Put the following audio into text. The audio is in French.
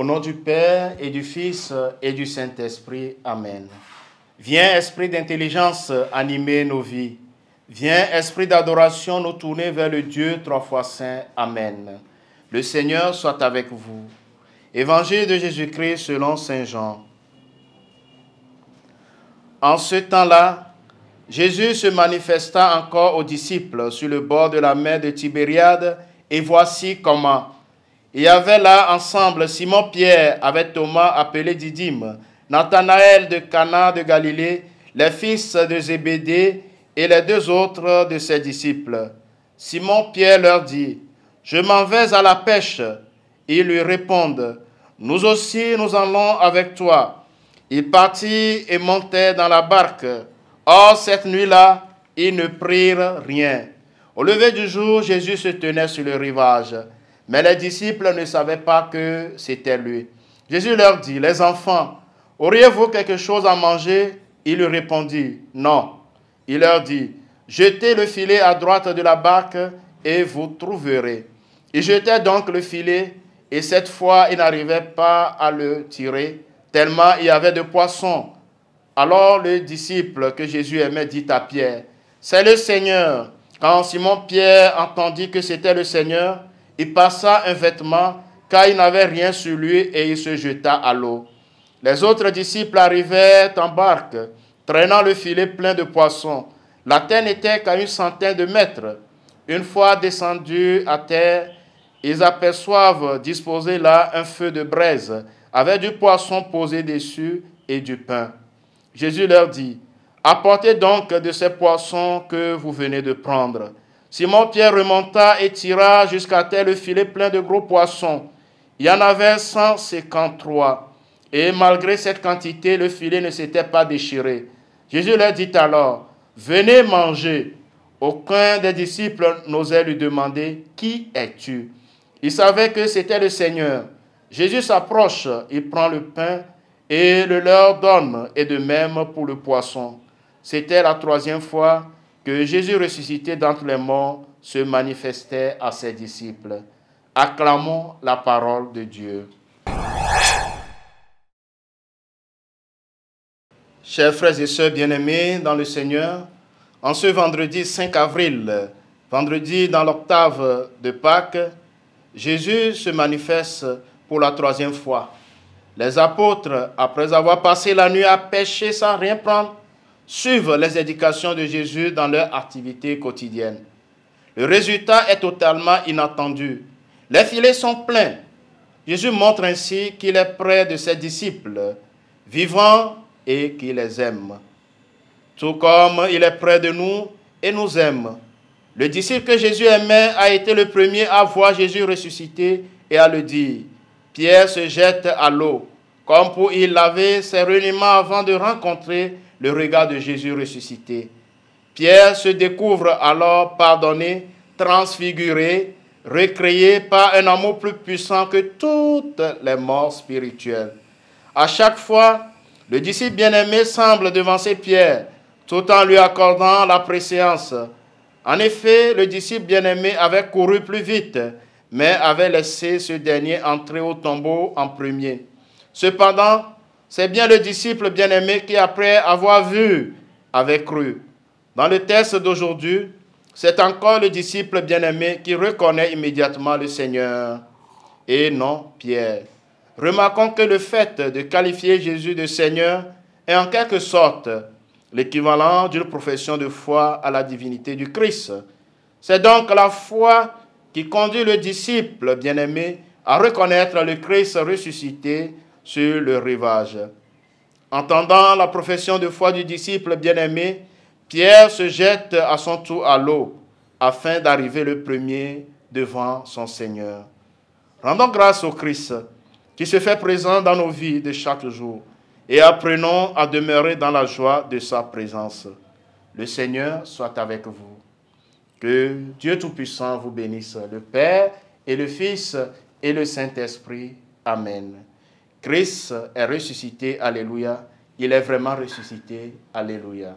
Au nom du Père et du Fils et du Saint-Esprit. Amen. Viens, esprit d'intelligence, animer nos vies. Viens, esprit d'adoration, nous tourner vers le Dieu trois fois saint. Amen. Le Seigneur soit avec vous. Évangile de Jésus-Christ selon saint Jean. En ce temps-là, Jésus se manifesta encore aux disciples sur le bord de la mer de Tibériade, et voici comment. Il y avait là ensemble Simon-Pierre avec Thomas appelé Didyme, Nathanaël de Cana de Galilée, les fils de Zébédée et les deux autres de ses disciples. Simon-Pierre leur dit, « Je m'en vais à la pêche. » Ils lui répondent, « Nous aussi nous allons avec toi. » Ils partirent et montèrent dans la barque. Or, cette nuit-là, ils ne prirent rien. Au lever du jour, Jésus se tenait sur le rivage. Mais les disciples ne savaient pas que c'était lui. Jésus leur dit, « Les enfants, auriez-vous quelque chose à manger ?» Ils lui répondirent, « Non. » Il leur dit, « Jetez le filet à droite de la barque et vous trouverez. » Ils jetaient donc le filet et cette fois, ils n'arrivaient pas à le tirer, tellement il y avait de poissons. Alors le disciple que Jésus aimait dit à Pierre, « C'est le Seigneur. » Quand Simon-Pierre entendit que c'était le Seigneur, il passa un vêtement, car il n'avait rien sur lui, et il se jeta à l'eau. Les autres disciples arrivèrent en barque, traînant le filet plein de poissons. La terre n'était qu'à 100 de mètres. Une fois descendus à terre, ils aperçoivent disposé là un feu de braise, avec du poisson posé dessus et du pain. Jésus leur dit, « Apportez donc de ces poissons que vous venez de prendre. » Simon-Pierre remonta et tira jusqu'à terre le filet plein de gros poissons. Il y en avait 153. Et malgré cette quantité, le filet ne s'était pas déchiré. Jésus leur dit alors, « Venez manger. » Aucun des disciples n'osait lui demander, « Qui es-tu » Il savait que c'était le Seigneur. Jésus s'approche, il prend le pain et le leur donne, et de même pour le poisson. C'était la 3e fois que Jésus ressuscité d'entre les morts se manifestait à ses disciples. Acclamons la parole de Dieu. Chers frères et sœurs bien-aimés dans le Seigneur, en ce vendredi 5 avril, vendredi dans l'octave de Pâques, Jésus se manifeste pour la 3e fois. Les apôtres, après avoir passé la nuit à pêcher sans rien prendre, suivent les indications de Jésus dans leur activité quotidienne. Le résultat est totalement inattendu. Les filets sont pleins. Jésus montre ainsi qu'il est près de ses disciples, vivants et qu'il les aime. Tout comme il est près de nous et nous aime. Le disciple que Jésus aimait a été le premier à voir Jésus ressuscité et à le dire. Pierre se jette à l'eau, comme pour y laver ses reniements avant de rencontrer le regard de Jésus ressuscité. Pierre se découvre alors pardonné, transfiguré, recréé par un amour plus puissant que toutes les morts spirituelles. À chaque fois, le disciple bien-aimé semble devancer Pierre, tout en lui accordant la préséance. En effet, le disciple bien-aimé avait couru plus vite, mais avait laissé ce dernier entrer au tombeau en premier. Cependant, c'est bien le disciple bien-aimé qui, après avoir vu, avait cru. Dans le texte d'aujourd'hui, c'est encore le disciple bien-aimé qui reconnaît immédiatement le Seigneur, et non Pierre. Remarquons que le fait de qualifier Jésus de Seigneur est en quelque sorte l'équivalent d'une profession de foi à la divinité du Christ. C'est donc la foi qui conduit le disciple bien-aimé à reconnaître le Christ ressuscité sur le rivage. Entendant la profession de foi du disciple bien-aimé, Pierre se jette à son tour à l'eau afin d'arriver le premier devant son Seigneur. Rendons grâce au Christ qui se fait présent dans nos vies de chaque jour et apprenons à demeurer dans la joie de sa présence. Le Seigneur soit avec vous. Que Dieu Tout-Puissant vous bénisse, le Père et le Fils et le Saint-Esprit. Amen. Christ est ressuscité, alléluia. Il est vraiment ressuscité, alléluia.